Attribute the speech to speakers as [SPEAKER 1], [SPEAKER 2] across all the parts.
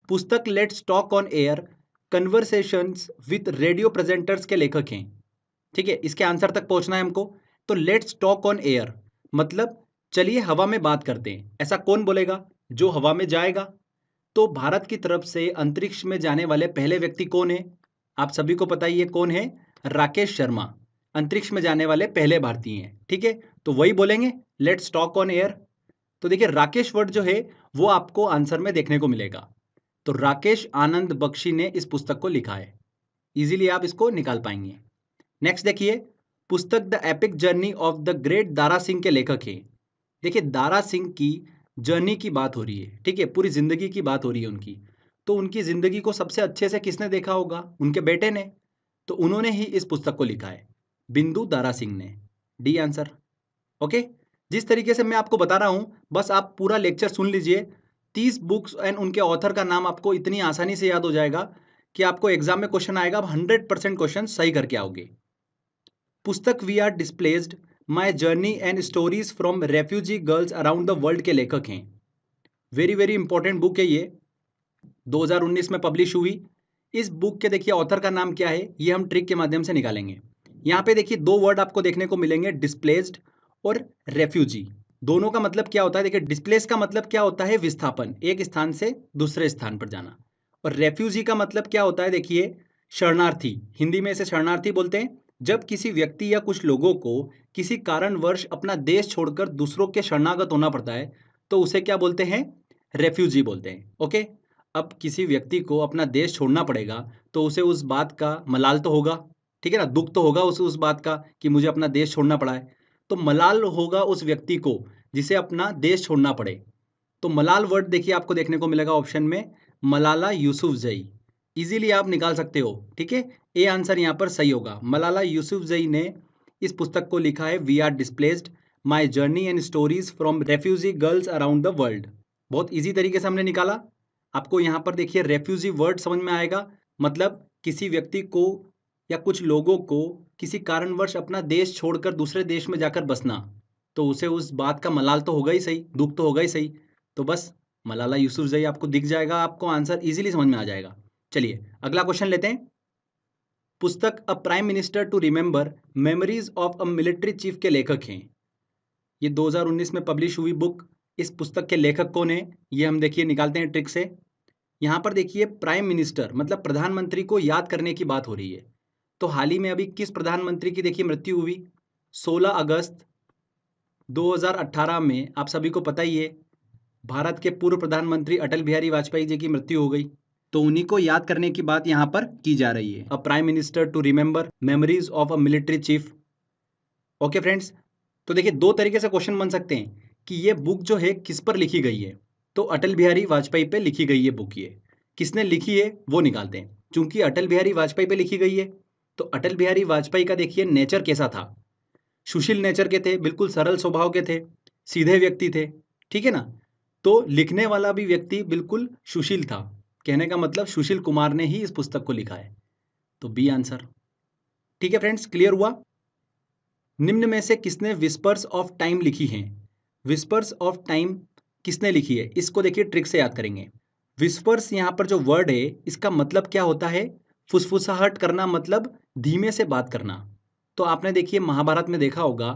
[SPEAKER 1] पुस्तक let's talk on air conversations with radio presenters के लेखक हैं। ठीक है, इसके आंसर तक पहुंचना है हमको। तो लेट्स टॉक ऑन एयर मतलब चलिए हवा में बात करते हैं। ऐसा कौन बोलेगा? जो हवा में जाएगा। तो भारत की तरफ से अंतरिक्ष में जाने वाले पहले व्यक्ति कौन है? आप सभी को पता ही है कौन है। राकेश शर्मा अंतरिक्ष में जाने वाले पहले भारतीय हैं। ठीक है, तो वही बोलेंगे लेट्स टॉक ऑन एयर। तो देखिए राकेश वर्ड जो है वो आपको आंसर में देखने को मिलेगा। तो राकेश आनंद बख्शी ने इस पुस्तक को लिखा है। इजीली आप इसको निकाल पाएंगे। नेक्स्ट देखिए, पुस्तक the epic journey of the great Dara Singh के लेखक हैं। देखिए दारा सिंह की जर्नी की बात हो रही है। ठीक है, पूरी जिंदगी की बात हो रही है उनकी। तो उनकी जिंदगी को सबसे अच्छे से किसने देखा होगा? उनके बेटे ने। तो उन्होंने ही इस पुस्तक को लिखा है, बिंदु दारा सिंह ने। D answer. ओके, जिस तरीके से मैं आपको बता रहा हूं बस आप पूरा लेक्चर सुन लीजिए। 30 बुक्स एंड उनके ऑथर का नाम आपको इतनी आसानी से याद हो जाएगा कि आपको एग्जाम में क्वेश्चन आएगा, आप 100% क्वेश्चन सही करके आओगे। पुस्तक we are displaced my journey and stories from refugee girls around the world के लेखक हैं। वेरी वेरी इंपॉर्टेंट बुक है ये, 2019 में पब्लिश हुई। इस बुक के देखिए ऑथर का नाम क्या है, ये हम ट्रिक के माध्यम से निकालेंगे। यहाँ पे देखिए दो वर्ड आपको देखने को मिलेंगे, डिस्प्लेस्ड और रेफ्यूजी। दोनों का मतलब क्या होता है? देखिए डिस्प्लेस का मतलब क्या होता है? विस्थापन, एक स्थान से दूसरे स्थान पर जाना। और रेफ्यूजी का मतलब क्या होता है? देखिए शरणार्थी, हिंदी में इसे शरणार्थी बोलते हैं। जब किसी व्यक्ति या कुछ लोगों को किसी कारणवश अपना देश छोड़कर दूसरों के शरणागत होना पड़ता है तो उसे क्या बोलते हैं? रेफ्यूजी बोलते हैं। ओके, अब किसी व्यक्ति को अपना देश छोड़ना पड़ेगा तो उसे उस बात का मलाल तो होगा। ठीक है ना, दुख तो होगा उस बात का कि मुझे अपना देश छोड़ना पड़ा है। तो मलाल होगा उस व्यक्ति को जिसे अपना देश छोड़ना पड़े। तो मलाल वर्ड देखिए आपको देखने को मिलेगा ऑप्शन में, मलाला यूसुफजई। इजीली आप निकाल सकते हो। ठीक है, ए आंसर यहाँ पर सही होगा। मलाला यूसुफजई ने इस पुस्तक को लिखा है, we are displaced my journey and stories from refugee girls around the world. बहुत इजी तरीके से हमने निकाला। आपको यहाँ पर देखिए रेफ्यूजी वर्ड समझ में आएगा, मतलब किसी व्यक्ति को या कुछ लोगों को किसी कारणवश अपना देश छोड़कर दूसरे देश में जाकर बसना, तो उसे उस बात का मलाल तो होगा ही सही, दुख तो होगा ही सही। तो बस मलाला यूसुफजई आपको दिख जाएगा, आपको आंसर इजीली समझ में आ जाएगा। चलिए अगला क्वेश्चन लेते हैं। पुस्तक a prime minister to remember memories of a military chief के लेखक हैं। ये 2019 में पब्लिश हुई बुक। इस पुस्तक के लेखक कौन है? ये हम देखिए निकालते हैं ट्रिक से। यहाँ पर देखिए प्राइम मिनिस्टर मतलब प्रधानमंत्री को याद करने की बात हो रही है। तो हाल ही में अभी किस प्रधानमंत्री की देखिए मृत्यु हुई? 16 अगस्त 2018 में। आप सभी को पता ही है, भारत के पूर्व प्रधानमंत्री अटल बिहारी वाजपेयी जी की मृत्यु हो गई। तो उन्हीं को याद करने की बात यहाँ पर की जा रही है। A prime minister to remember memories of a military chief. Okay friends, तो देखिए दो तरीके से क्वेश्चन बन सकते हैं कि ये बुक जो है किस पर लिखी गई है। तो अटल बिहारी वाजपेयी पे लिखी गई ये बुक। ये किसने लिखी है वो निकालते हैं। चूंकि अटल बिहारी वाजपेयी पे लिखी गई है तो अटल बिहारी वाजपेयी का देखिए नेचर कैसा था? सुशील नेचर के थे, बिल्कुल सरल स्वभाव के थे, सीधे व्यक्ति थे। ठीक है ना, तो लिखने वाला भी व्यक्ति बिल्कुल सुशील था। कहने का मतलब सुशील कुमार ने ही इस पुस्तक को लिखा है। तो बी आंसर। ठीक है फ्रेंड्स, क्लियर हुआ? निम्न में से किसने विस्पर्स ऑफ टाइम लिखी है? विस्पर्स ऑफ टाइम किसने लिखी है? इसको देखिए ट्रिक से याद करेंगे। विस्पर्स यहाँ पर जो वर्ड है इसका मतलब क्या होता है? फुसफुसाहट करना, मतलब धीमे से बात करना। तो आपने देखिए महाभारत में देखा होगा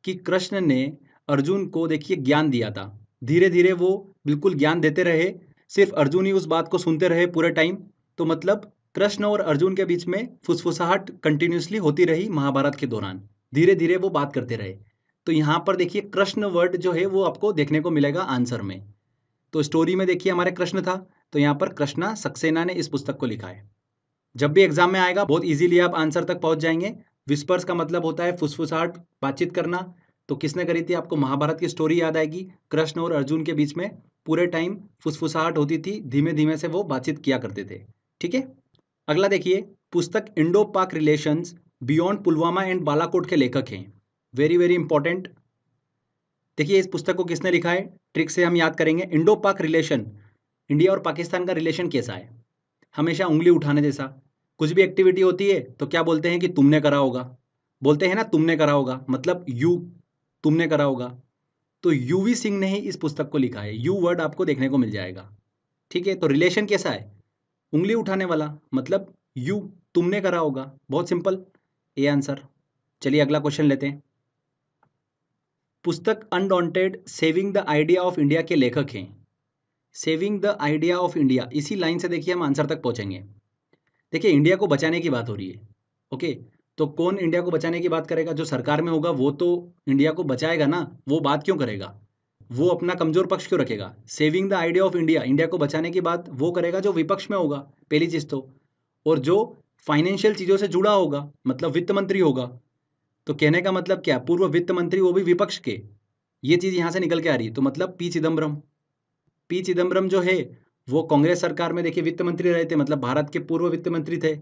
[SPEAKER 1] कि कृष्ण ने अर्जुन को देखिए ज्ञान दिया था। धीरे धीरे वो बिल्कुल ज्ञान देते रहे, सिर्फ अर्जुन ही उस बात को सुनते रहे पूरे टाइम। तो मतलब कृष्ण और अर्जुन के बीच में फुसफुसाहट कंटिन्यूसली होती रही महाभारत के दौरान। धीरे धीरे वो बात करते रहे। तो यहाँ पर देखिए कृष्ण वर्ड जो है वो आपको देखने को मिलेगा आंसर में। तो स्टोरी में देखिए हमारे कृष्ण था, तो यहाँ पर कृष्णा सक्सेना ने इस पुस्तक को लिखा है। जब भी एग्जाम में आएगा बहुत इजीली आप आंसर तक पहुंच जाएंगे। विस्पर्स का मतलब होता है फुसफुसाहट, बातचीत करना। तो किसने करी थी? आपको महाभारत की स्टोरी याद आएगी। कृष्ण और अर्जुन के बीच में पूरे टाइम फुसफुसाहट होती थी, धीमे धीमे से वो बातचीत किया करते थे। ठीक है, अगला देखिए, पुस्तक इंडो पाक relations beyond Pulwama and Balakot के लेखक हैं। Very very important. देखिए इस पुस्तक को किसने लिखा है? ट्रिक से हम याद करेंगे। इंडो पाक रिलेशन, इंडिया और पाकिस्तान का रिलेशन कैसा है? हमेशा उंगली उठाने जैसा। कुछ भी एक्टिविटी होती है तो क्या बोलते हैं कि तुमने करा होगा, बोलते हैं ना तुमने करा होगा, मतलब यू, तुमने करा होगा। तो यूवी सिंह ने ही इस पुस्तक को लिखा है। यू वर्ड आपको देखने को मिल जाएगा। ठीक है, तो रिलेशन कैसा है, उंगली उठाने वाला, मतलब यू, तुमने करा होगा, बहुत सिंपल, ए आंसर। चलिए अगला क्वेश्चन लेते हैं। पुस्तक undaunted saving the idea of India के लेखक हैं। Saving the idea of India, इसी लाइन से देखिए हम आंसर तक पहुंचेंगे। देखिए इंडिया को बचाने की बात हो रही है, ओके, तो कौन इंडिया को बचाने की बात करेगा, जो सरकार में होगा वो तो इंडिया को बचाएगा ना, वो बात क्यों करेगा, वो अपना कमजोर पक्ष क्यों रखेगा। Saving the idea of India, India को बचाने की बात वो करेगा जो विपक्ष में होगा, पहली चीज तो, और जो फाइनेंशियल चीजों से जुड़ा होगा, मतलब वित्त मंत्री होगा। तो कहने का मतलब क्या, पूर्व वित्त मंत्री, वो भी विपक्ष के, ये चीज यहां से निकल के आ रही है। तो मतलब पी चिदम्बरम, पी चिदम्बरम जो है वो कांग्रेस सरकार में देखिए वित्त मंत्री रहे थे, मतलब भारत के पूर्व वित्त मंत्री थे।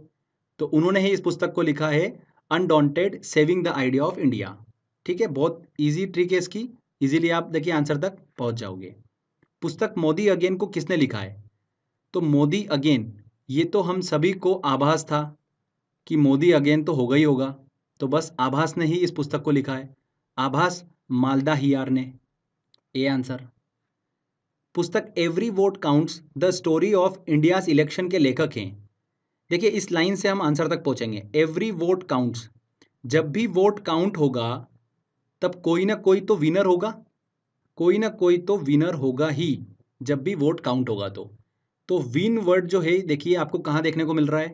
[SPEAKER 1] तो उन्होंने ही इस पुस्तक को लिखा है, undaunted saving the idea of India. ठीक है, बहुत इजी ट्रिक है इसकी, इजीली आप देखिए आंसर तक पहुंच जाओगे। पुस्तक मोदी अगेन को किसने लिखा है, तो मोदी अगेन, ये तो हम सभी को आभास था कि मोदी अगेन तो होगा ही होगा, तो बस आभास ने ही इस पुस्तक को लिखा है, आभास मालदा हियार ने, ए आंसर। पुस्तक every vote counts the story of India's election के लेखक हैं। देखिए इस लाइन से हम आंसर तक पहुंचेंगे। एवरी वोट काउंट्स, जब भी वोट काउंट होगा तब कोई ना कोई तो विनर होगा, कोई ना कोई तो विनर होगा ही, जब भी वोट काउंट होगा तो विन वर्ड जो है देखिए आपको कहाँ देखने को मिल रहा है,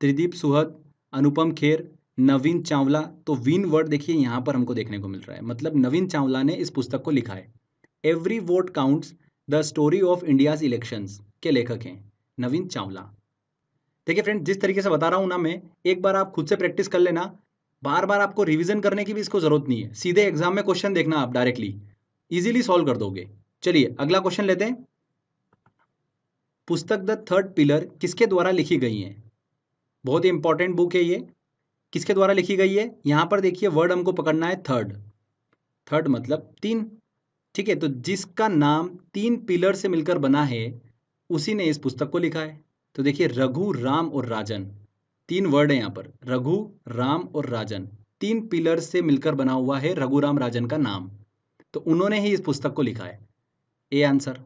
[SPEAKER 1] त्रिदीप सुहद, अनुपम खेर, नवीन चावला। तो विन वर्ड देखिए यहाँ पर हमको देखने को मिल रहा है, मतलब नवीन चावला ने इस पुस्तक को लिखा है। Every vote counts the story of India's elections के लेखक हैं नवीन चावला। देखिए फ्रेंड, जिस तरीके से बता रहा हूँ ना मैं, एक बार आप खुद से प्रैक्टिस कर लेना, बार बार आपको रिवीजन करने की भी इसको जरूरत नहीं है, सीधे एग्जाम में क्वेश्चन देखना, आप डायरेक्टली इजीली सॉल्व कर दोगे। चलिए अगला क्वेश्चन लेते हैं। पुस्तक द थर्ड पिलर किसके द्वारा लिखी गई है, बहुत ही इंपॉर्टेंट बुक है ये, किसके द्वारा लिखी गई है, यहां पर देखिए वर्ड हमको पकड़ना है थर्ड, थर्ड मतलब तीन। ठीक है, तो जिसका नाम तीन पिलर से मिलकर बना है उसी ने इस पुस्तक को लिखा है। तो देखिए रघु, राम और राजन, तीन वर्ड है यहाँ पर, रघु, राम और राजन, तीन पिलर से मिलकर बना हुआ है रघुराम राजन का नाम, तो उन्होंने ही इस पुस्तक को लिखा है, ए आंसर।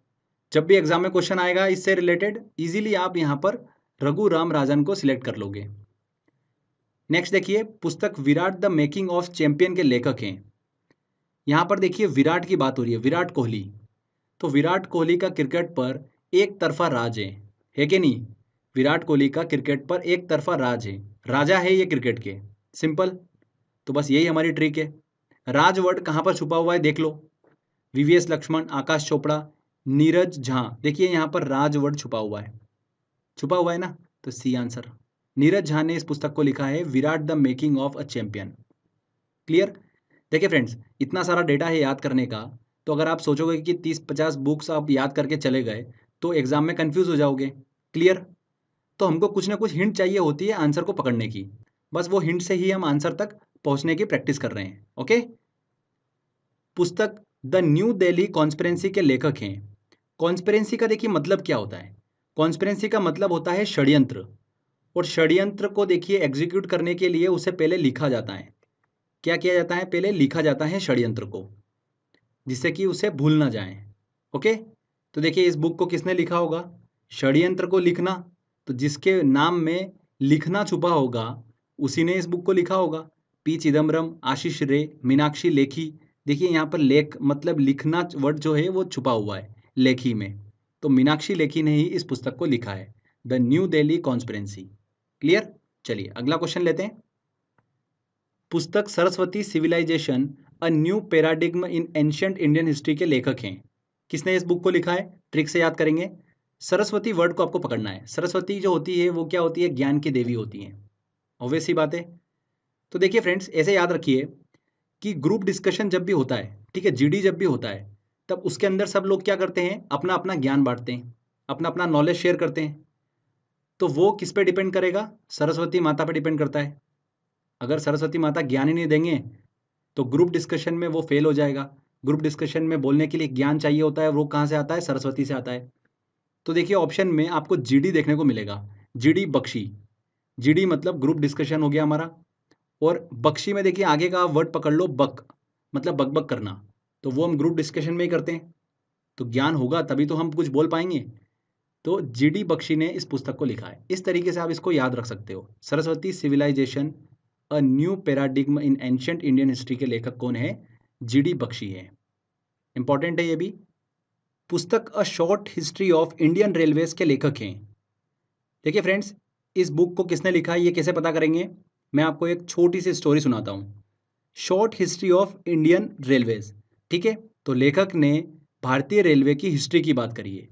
[SPEAKER 1] जब भी एग्जाम में क्वेश्चन आएगा इससे रिलेटेड, इजीली आप यहाँ पर रघु राम राजन को सिलेक्ट कर लोगे। नेक्स्ट देखिए, पुस्तक Virat the making of champion के लेखक हैं। यहाँ पर देखिए विराट की बात हो रही है, विराट कोहली। तो विराट कोहली का क्रिकेट पर एक तरफा राज है कि नहीं, विराट कोहली का क्रिकेट पर एक तरफा राज है, राजा है ये क्रिकेट के, सिंपल। तो बस यही हमारी ट्रिक है। राज वर्ड कहाँ पर छुपा हुआ है देख लो, वीवीएस लक्ष्मण, आकाश चोपड़ा, नीरज झा, देखिए यहाँ पर राज वर्ड छुपा हुआ है, छुपा हुआ है ना, तो सी आंसर। नीरज झा ने इस पुस्तक को लिखा है, Virat the making of a champion. Clear. देखिए फ्रेंड्स, इतना सारा डेटा है याद करने का, तो अगर आप सोचोगे कि 30-50 बुक्स आप याद करके चले गए तो एग्जाम में कंफ्यूज हो जाओगे। क्लियर। तो हमको कुछ ना कुछ हिंट चाहिए होती है आंसर को पकड़ने की, बस वो हिंट से ही हम आंसर तक पहुंचने की प्रैक्टिस कर रहे हैं। ओके। पुस्तक द न्यू दिल्ली कॉन्स्पिरेंसी के लेखक हैं। कॉन्स्पिरेंसी का देखिए मतलब क्या होता है, कॉन्स्पिरेंसी का मतलब होता है षड्यंत्र, और षड्यंत्र को देखिए एग्जीक्यूट करने के लिए उसे पहले लिखा जाता है। क्या किया जाता है, पहले लिखा जाता है षड्यंत्र को, जिससे कि उसे भूल ना जाए। ओके। तो देखिए इस बुक को किसने लिखा होगा, षड्यंत्र को लिखना, तो जिसके नाम में लिखना छुपा होगा उसी ने इस बुक को लिखा होगा। पी चिदम्बरम, आशीष रे, मीनाक्षी लेखी। देखिए यहाँ पर लेख मतलब लिखना वर्ड जो है वो छुपा हुआ है लेखी में, तो मीनाक्षी लेखी ने ही इस पुस्तक को लिखा है, the new Delhi conspiracy. Clear. चलिए अगला क्वेश्चन लेते हैं। पुस्तक Saraswati civilisation a new paradigm in ancient Indian history के लेखक हैं। किसने इस बुक को लिखा है, ट्रिक से याद करेंगे। सरस्वती वर्ड को आपको पकड़ना है, सरस्वती जो होती है वो क्या होती है, ज्ञान की देवी होती है, ऑब्वियस सी बात है। तो देखिए फ्रेंड्स, ऐसे याद रखिए कि ग्रुप डिस्कशन जब भी होता है, ठीक है, जीडी जब भी होता है, तब उसके अंदर सब लोग क्या करते हैं, अपना अपना ज्ञान बांटते हैं, अपना अपना नॉलेज शेयर करते हैं। तो वो किस पे डिपेंड करेगा, सरस्वती माता पे डिपेंड करता है। अगर सरस्वती माता ज्ञान ही नहीं देंगे तो ग्रुप डिस्कशन में वो फेल हो जाएगा। ग्रुप डिस्कशन में बोलने के लिए ज्ञान चाहिए होता है, वो कहाँ से आता है, सरस्वती से आता है। तो देखिए ऑप्शन में आपको जीडी देखने को मिलेगा, जीडी बख्शी। जीडी मतलब ग्रुप डिस्कशन हो गया हमारा, और बख्शी में देखिए आगे का वर्ड पकड़ लो, बक मतलब बक बक करना, तो वो हम ग्रुप डिस्कशन में ही करते हैं। तो ज्ञान होगा तभी तो हम कुछ बोल पाएंगे, तो जीडी बख्शी ने इस पुस्तक को लिखा है। इस तरीके से आप इसको याद रख सकते हो। Saraswati civilisation a new paradigm in ancient Indian history के लेखक कौन है? जीडी बख्शी है। इंपॉर्टेंट है ये भी। पुस्तक a short history of Indian railways के लेखक हैं। देखिए फ्रेंड्स, इस बुक को किसने लिखा है ये कैसे पता करेंगे? मैं आपको एक छोटी सी स्टोरी सुनाता हूँ। Short history of Indian railways, ठीक है। तो लेखक ने भारतीय रेलवे की हिस्ट्री की बात करी है।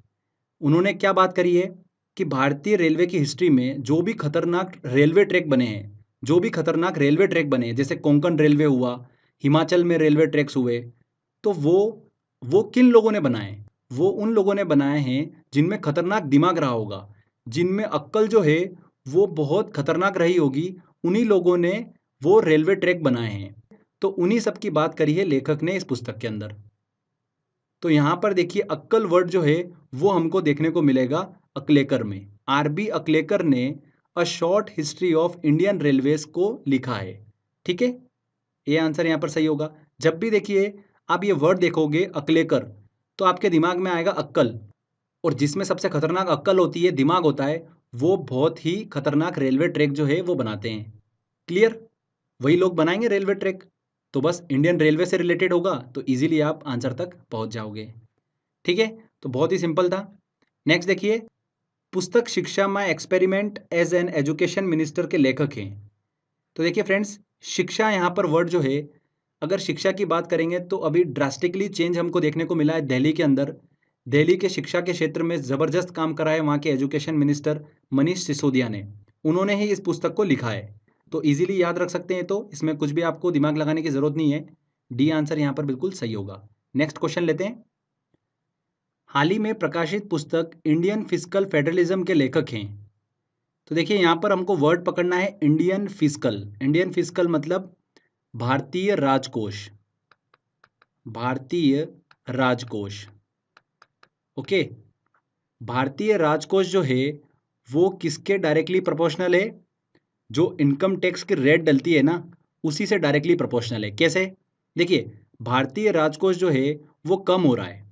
[SPEAKER 1] उन्होंने क्या बात करी है कि भारतीय रेलवे की हिस्ट्री में जो भी खतरनाक रेलवे ट्रैक बने हैं, जो भी खतरनाक रेलवे ट्रैक बने हैं, जैसे कोंकण रेलवे हुआ, हिमाचल में रेलवे ट्रैक्स हुए, तो वो किन लोगों ने बनाए? वो उन लोगों ने बनाए हैं जिनमें खतरनाक दिमाग रहा होगा, जिनमें अक्ल जो है वो बहुत खतरनाक रही होगी। उन्हीं लोगों ने वो रेलवे ट्रैक बनाए हैं। तो उन्हीं सब की बात करी है लेखक ने इस पुस्तक के अंदर। तो यहाँ पर देखिए अक्कल वर्ड जो है वो हमको देखने को मिलेगा अकलेकर में। आरबी अकलेकर ने a short history of Indian railways को लिखा है, ठीक है। ये आंसर यहाँ पर सही होगा। जब भी देखिए आप ये वर्ड देखोगे अकलेकर, तो आपके दिमाग में आएगा अक्कल, और जिसमें सबसे खतरनाक अक्कल होती है, दिमाग होता है, वो बहुत ही खतरनाक रेलवे ट्रैक जो है वो बनाते हैं। क्लियर? वही लोग बनाएंगे रेलवे ट्रैक। तो बस इंडियन रेलवे से रिलेटेड होगा तो इजीली आप आंसर तक पहुंच जाओगे, ठीक है। तो बहुत ही सिंपल था। नेक्स्ट देखिए, पुस्तक Shiksha my experiment as an education minister के लेखक हैं। तो देखिए फ्रेंड्स, शिक्षा यहाँ पर वर्ड जो है, अगर शिक्षा की बात करेंगे तो अभी ड्रास्टिकली चेंज हमको देखने को मिला है दिल्ली के अंदर। दिल्ली के शिक्षा के क्षेत्र में ज़बरदस्त काम करा है वहाँ के एजुकेशन मिनिस्टर मनीष सिसोदिया ने। उन्होंने ही इस पुस्तक को लिखा है। तो इजीली याद रख सकते हैं, तो इसमें कुछ भी आपको दिमाग लगाने की ज़रूरत नहीं है। डी आंसर यहाँ पर बिल्कुल सही होगा। नेक्स्ट क्वेश्चन लेते हैं। हाल ही में प्रकाशित पुस्तक इंडियन फिस्कल फेडरलिज्म के लेखक हैं। तो देखिए यहाँ पर हमको वर्ड पकड़ना है इंडियन फिस्कल। इंडियन फिस्कल मतलब भारतीय राजकोष। भारतीय राजकोष, ओके। भारतीय राजकोष जो है वो किसके डायरेक्टली प्रोपोर्शनल है? जो इनकम टैक्स की रेट डलती है ना, उसी से डायरेक्टली प्रोपोर्शनल है। कैसे? देखिए, भारतीय राजकोष जो है वो कम हो रहा है।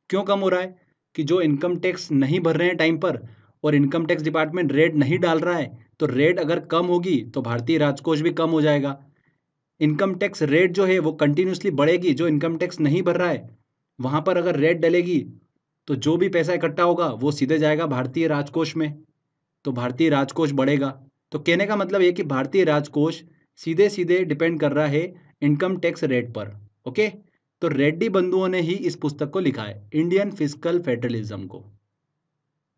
[SPEAKER 1] क्यों कम हो रहा है? कि जो इनकम टैक्स नहीं भर रहे हैं टाइम पर, और इनकम टैक्स डिपार्टमेंट रेट नहीं डाल रहा है, तो रेट अगर कम होगी तो भारतीय राजकोष भी कम हो जाएगा। इनकम टैक्स रेट जो है वो कंटिन्यूसली बढ़ेगी। जो इनकम टैक्स नहीं भर रहा है वहाँ पर अगर रेट डलेगी तो जो भी पैसा इकट्ठा होगा वो सीधे जाएगा भारतीय राजकोष में, तो भारतीय राजकोष बढ़ेगा। तो कहने का मतलब ये कि भारतीय राजकोष सीधे सीधे डिपेंड कर रहा है इनकम टैक्स रेट पर, ओके। तो रेड्डी बंधुओं ने ही इस पुस्तक को लिखा है, इंडियन फिस्कल फेडरलिज्म को।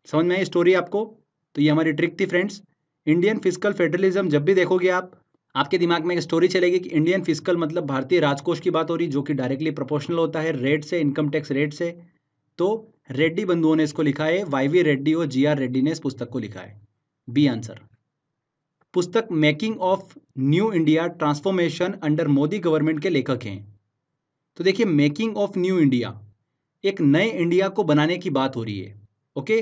[SPEAKER 1] समझ में आई स्टोरी आपको? तो ये हमारी ट्रिक थी फ्रेंड्स। इंडियन फिस्कल फेडरलिज्म जब भी देखोगे आप, आपके दिमाग में एक स्टोरी चलेगी कि इंडियन फिस्कल मतलब भारतीय राजकोष की बात हो रही, जो कि डायरेक्टली प्रोपोर्शनल होता है रेट से, इनकम टैक्स रेट से। तो रेड्डी बंधुओं ने इसको लिखा है, वाईवी रेड्डी और जीआर रेड्डी ने इस पुस्तक को लिखा है। B answer. पुस्तक making of new India transformation under Modi government के लेखक हैं। तो देखिए, मेकिंग ऑफ न्यू इंडिया, एक नए इंडिया को बनाने की बात हो रही है, ओके।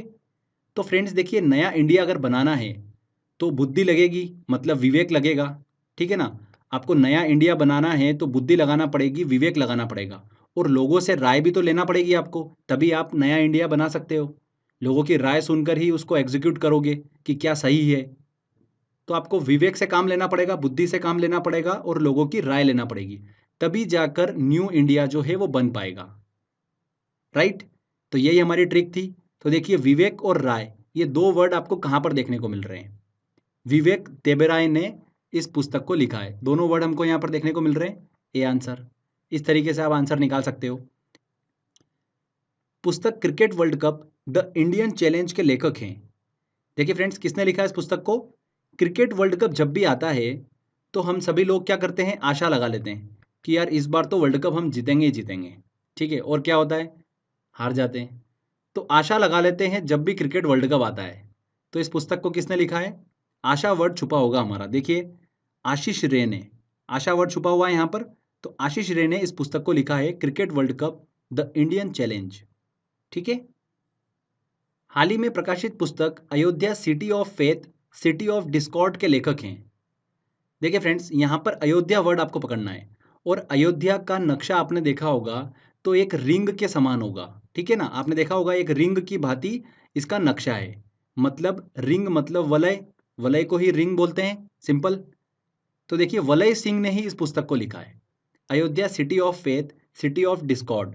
[SPEAKER 1] तो फ्रेंड्स देखिए, नया इंडिया अगर बनाना है तो बुद्धि लगेगी, मतलब विवेक लगेगा, ठीक है ना। आपको नया इंडिया बनाना है तो बुद्धि लगाना पड़ेगी, विवेक लगाना पड़ेगा, और लोगों से राय भी तो लेना पड़ेगी आपको, तभी आप नया इंडिया बना सकते हो। लोगों की राय सुनकर ही उसको एग्जीक्यूट करोगे कि क्या सही है। तो आपको विवेक से काम लेना पड़ेगा, बुद्धि से काम लेना पड़ेगा, और लोगों की राय लेना पड़ेगी, तभी जाकर न्यू इंडिया जो है वो बन पाएगा, राइट। तो यही हमारी ट्रिक थी। तो देखिए, विवेक और राय, ये दो वर्ड आपको कहाँ पर देखने को मिल रहे हैं? विवेक देबराय ने इस पुस्तक को लिखा है। दोनों वर्ड हमको यहाँ पर देखने को मिल रहे हैं। A answer. इस तरीके से आप आंसर निकाल सकते हो। पुस्तक cricket world cup the Indian challenge के लेखक हैं। देखिए फ्रेंड्स, किसने लिखा है इस पुस्तक को? क्रिकेट वर्ल्ड कप जब भी आता है तो हम सभी लोग क्या करते हैं, आशा लगा लेते हैं कि यार इस बार तो वर्ल्ड कप हम जीतेंगे ही जीतेंगे, ठीक है। और क्या होता है, हार जाते हैं। तो आशा लगा लेते हैं जब भी क्रिकेट वर्ल्ड कप आता है। तो इस पुस्तक को किसने लिखा है? आशा वर्ड छुपा होगा हमारा, देखिए आशीष रे ने, आशा वर्ड छुपा हुआ है यहाँ पर। तो आशीष रे ने इस पुस्तक को लिखा है, cricket world cup the Indian challenge, ठीक है। हाल ही में प्रकाशित पुस्तक Ayodhya city of faith city of Discord के लेखक हैं। देखिए फ्रेंड्स, यहाँ पर अयोध्या वर्ड आपको पकड़ना है, और अयोध्या का नक्शा आपने देखा होगा तो एक रिंग के समान होगा, ठीक है ना। आपने देखा होगा एक रिंग की भांति इसका नक्शा है। मतलब रिंग मतलब वलय, वलय को ही रिंग बोलते हैं, सिंपल। तो देखिए वलय सिंह ने ही इस पुस्तक को लिखा है। Ayodhya city of faith, city of Discord,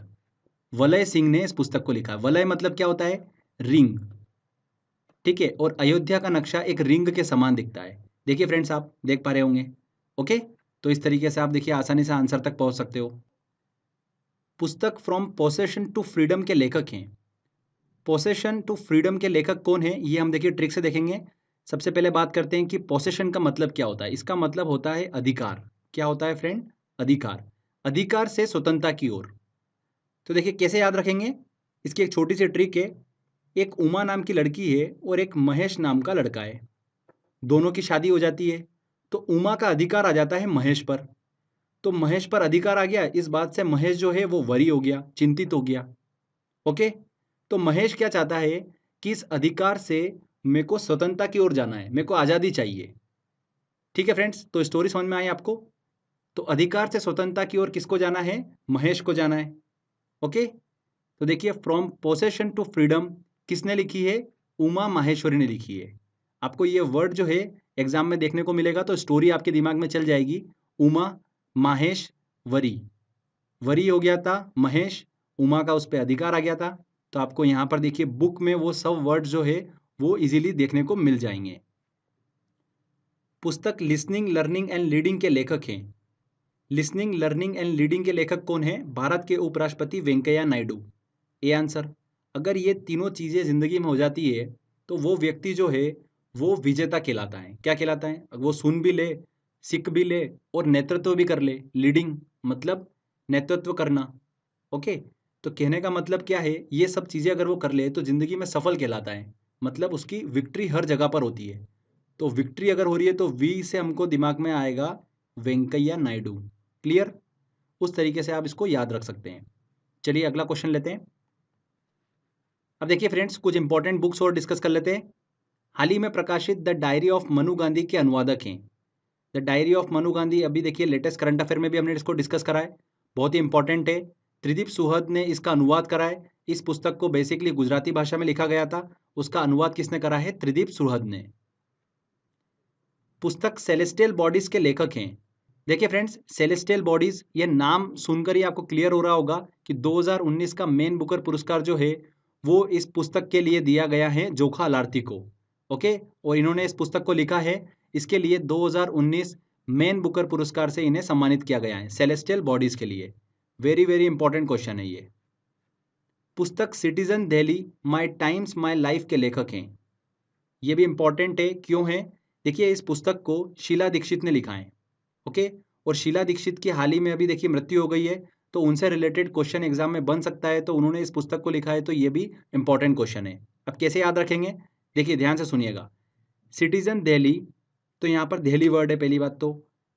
[SPEAKER 1] वलय सिंह ने इस पुस्तक को लिखा है। वलय मतलब क्या होता है? रिंग, ठीक है। और अयोध्या का नक्शा एक रिंग के समान दिखता है। देखिए फ्रेंड्स, आप देख पा रहे होंगे। ओके, तो इस तरीके से आप देखिए आसानी से आंसर तक पहुंच सकते हो। पुस्तक फ्रॉम पोसेशन टू फ्रीडम के लेखक हैं। पोसेशन टू फ्रीडम के लेखक कौन है, ये हम देखिए ट्रिक से देखेंगे। सबसे पहले बात करते हैं कि पोसेशन का मतलब क्या होता है। इसका मतलब होता है अधिकार। क्या होता है फ्रेंड? अधिकार। अधिकार से स्वतंत्रता की ओर। तो देखिए कैसे याद रखेंगे, इसकी एक छोटी सी ट्रिक है। एक उमा नाम की लड़की है और एक महेश नाम का लड़का है। दोनों की शादी हो जाती है, तो उमा का अधिकार आ जाता है महेश पर। तो महेश पर अधिकार आ गया, इस बात से महेश जो है वो वरी हो गया, चिंतित हो गया। ओके, तो महेश क्या चाहता है कि इस अधिकार से मेरे को स्वतंत्रता की ओर जाना है, मेरे को आज़ादी चाहिए। ठीक है फ्रेंड्स, तो स्टोरी समझ में आई आपको? तो अधिकार से स्वतंत्रता की ओर किसको जाना है? महेश को जाना है। ओके, तो देखिए फ्रॉम पोसेशन टू फ्रीडम किसने लिखी है? उमा माहेश्वरी ने लिखी है। आपको ये वर्ड जो है एग्जाम में देखने को मिलेगा, तो स्टोरी आपके दिमाग में चल जाएगी। उमा, माहेश, वरी। वरी हो गया था महेश, उमा का उस पर अधिकार आ गया था। तो आपको यहाँ पर देखिए बुक में वो सब वर्ड जो है वो इजीली देखने को मिल जाएंगे। पुस्तक लिसनिंग लर्निंग एंड लीडिंग के लेखक हैं। लिसनिंग लर्निंग एंड लीडिंग के लेखक कौन है? भारत के उपराष्ट्रपति वेंकैया नायडू। A answer. अगर ये तीनों चीज़ें जिंदगी में हो जाती है तो वो व्यक्ति जो है वो विजेता कहलाता है। क्या कहलाता है? वो सुन भी ले, सीख भी ले और नेतृत्व भी कर ले। लीडिंग मतलब नेतृत्व करना। ओके, तो कहने का मतलब क्या है, ये सब चीज़ें अगर वो कर ले तो जिंदगी में सफल कहलाता है। मतलब उसकी विक्ट्री हर जगह पर होती है। तो विक्ट्री अगर हो रही है तो वी से हमको दिमाग में आएगा वेंकैया नायडू। क्लियर? उस तरीके से आप इसको याद रख सकते हैं। चलिए अगला क्वेश्चन लेते हैं। अब देखिए फ्रेंड्स, कुछ इंपॉर्टेंट बुक्स और डिस्कस कर लेते हैं। हाल ही में प्रकाशित the diary of Manu Gandhi के अनुवादक हैं। The diary of Manu Gandhi, अभी देखिए लेटेस्ट करंट अफेयर में भी हमने इसको डिस्कस करा है, बहुत ही इंपॉर्टेंट है। त्रिदीप सुहद ने इसका अनुवाद करा है। इस पुस्तक को बेसिकली गुजराती भाषा में लिखा गया था, उसका अनुवाद किसने करा है? त्रिदीप सुहद ने। पुस्तक सेलेस्टियल बॉडीज के लेखक हैं। देखिए फ्रेंड्स, सेलेस्टियल बॉडीज ये नाम सुनकर ही आपको क्लियर हो रहा होगा कि 2019 का मेन बुकर पुरस्कार जो है वो इस पुस्तक के लिए दिया गया है जोखा लार्थी को। ओके, और इन्होंने इस पुस्तक को लिखा है, इसके लिए 2019 मेन बुकर पुरस्कार से इन्हें सम्मानित किया गया है, सेलेस्टियल बॉडीज के लिए। वेरी वेरी इंपॉर्टेंट क्वेश्चन है ये। पुस्तक citizen Delhi my times my life के लेखक हैं। ये भी इंपॉर्टेंट है, क्यों है? देखिए इस पुस्तक को शीला दीक्षित ने लिखा है। ओके, और शीला दीक्षित की हाल ही में अभी देखिए मृत्यु हो गई है, तो उनसे रिलेटेड क्वेश्चन एग्जाम में बन सकता है, तो उन्होंने इस पुस्तक को लिखा है, तो ये भी इंपॉर्टेंट क्वेश्चन है। अब कैसे याद रखेंगे, देखिए ध्यान से सुनिएगा। सिटीजन दिल्ली, तो यहाँ पर दिल्ली वर्ड है पहली बात तो,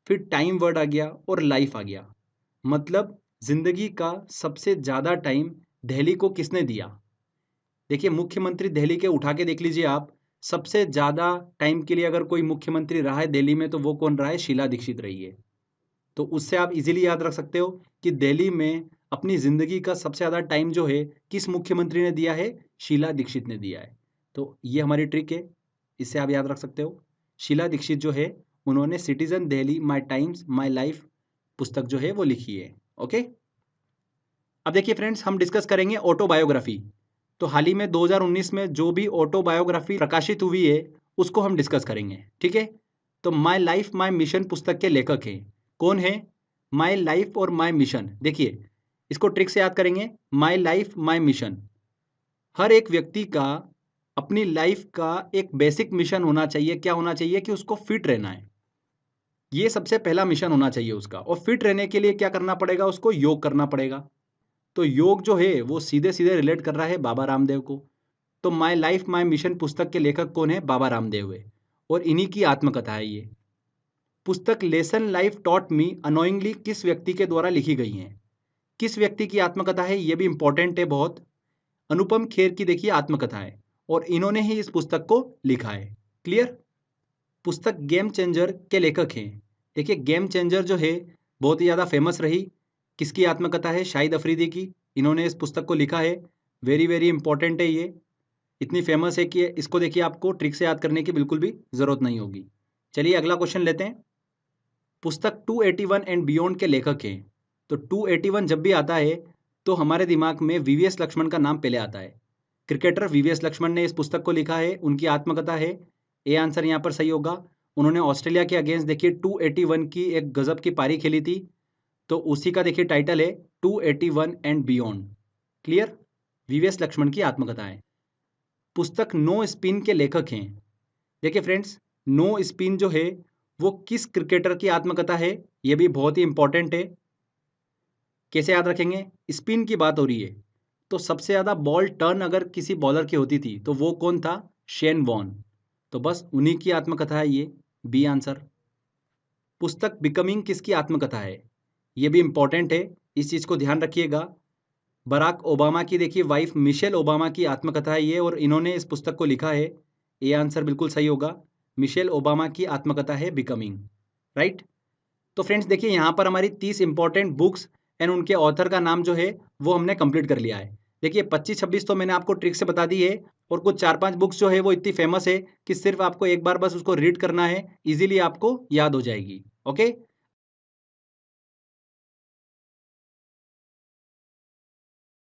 [SPEAKER 1] फिर टाइम वर्ड आ गया और लाइफ आ गया। मतलब जिंदगी का सबसे ज़्यादा टाइम दिल्ली को किसने दिया? देखिए मुख्यमंत्री दिल्ली के उठा के देख लीजिए आप, सबसे ज़्यादा टाइम के लिए अगर कोई मुख्यमंत्री रहा है दिल्ली में तो वो कौन रहा है? शीला दीक्षित रही है। तो उससे आप इजीली याद रख सकते हो कि दिल्ली में अपनी ज़िंदगी का सबसे ज़्यादा टाइम जो है किस मुख्यमंत्री ने दिया है? शीला दीक्षित ने दिया है। तो ये हमारी ट्रिक है, इससे आप याद रख सकते हो। शीला दीक्षित जो है उन्होंने citizen Delhi my times my life पुस्तक जो है वो लिखी है। ओके, अब देखिए फ्रेंड्स, हम डिस्कस करेंगे ऑटोबायोग्राफी। तो हाल ही में 2019 में जो भी ऑटोबायोग्राफी प्रकाशित हुई है उसको हम डिस्कस करेंगे, ठीक है? तो माई लाइफ माई मिशन पुस्तक के लेखक हैं। कौन है? माई लाइफ और माई मिशन। देखिए इसको ट्रिक से याद करेंगे। माई लाइफ माई मिशन, हर एक व्यक्ति का अपनी लाइफ का एक बेसिक मिशन होना चाहिए। क्या होना चाहिए? कि उसको फिट रहना है। ये सबसे पहला मिशन होना चाहिए उसका। और फिट रहने के लिए क्या करना पड़ेगा? उसको योग करना पड़ेगा। तो योग जो है वो सीधे सीधे रिलेट कर रहा है बाबा रामदेव को। तो माई लाइफ माई मिशन पुस्तक के लेखक कौन है? बाबा रामदेव है, और इन्हीं की आत्मकथा है ये पुस्तक। Lesson life taught me unknowingly किस व्यक्ति के द्वारा लिखी गई है? किस व्यक्ति की आत्मकथा है? ये भी इंपॉर्टेंट है बहुत। अनुपम खेर की देखिए आत्मकथा है, और इन्होंने ही इस पुस्तक को लिखा है। क्लियर? पुस्तक गेम चेंजर के लेखक हैं। देखिए गेम चेंजर जो है बहुत ही ज़्यादा फेमस रही। किसकी आत्मकथा है? शाहिद अफरीदी की। इन्होंने इस पुस्तक को लिखा है। वेरी वेरी इंपॉर्टेंट है ये। इतनी फेमस है कि इसको देखिए आपको ट्रिक से याद करने की बिल्कुल भी ज़रूरत नहीं होगी। चलिए अगला क्वेश्चन लेते हैं। पुस्तक 281 एंड बियॉन्ड के लेखक हैं। तो 281 जब भी आता है तो हमारे दिमाग में वीवीएस लक्ष्मण का नाम पहले आता है। क्रिकेटर वीवीएस लक्ष्मण ने इस पुस्तक को लिखा है, उनकी आत्मकथा है। ए आंसर यहाँ पर सही होगा। उन्होंने ऑस्ट्रेलिया के अगेंस्ट देखिए 281 की एक गजब की पारी खेली थी, तो उसी का देखिए टाइटल है 281 and beyond. Clear? VVS Laxman की आत्मकथा है। पुस्तक नो स्पिन के लेखक हैं। देखिए फ्रेंड्स, नो स्पिन जो है वो किस क्रिकेटर की आत्मकथा है, ये भी बहुत ही इंपॉर्टेंट है। कैसे याद रखेंगे? स्पिन की बात हो रही है तो सबसे ज़्यादा बॉल टर्न अगर किसी बॉलर की होती थी तो वो कौन था? Shane Warne. तो बस उन्हीं की आत्मकथा है ये, बी आंसर। पुस्तक बिकमिंग किसकी आत्मकथा है? ये भी इंपॉर्टेंट है, इस चीज़ को ध्यान रखिएगा। बराक ओबामा की देखिए वाइफ मिशेल ओबामा की आत्मकथा है ये, और इन्होंने इस पुस्तक को लिखा है। ये आंसर बिल्कुल सही होगा। मिशेल ओबामा की आत्मकथा है बिकमिंग, राइट। तो फ्रेंड्स देखिए यहाँ पर हमारी 30 इंपॉर्टेंट बुक्स एंड उनके ऑथर का नाम जो है वो हमने कंप्लीट कर लिया है। देखिए 25-26 तो मैंने आपको ट्रिक से बता दी है, और कुछ 4-5 बुक्स जो है वो इतनी फेमस है कि सिर्फ आपको एक बार बस उसको रीड करना है, इजीली आपको याद हो जाएगी। ओके,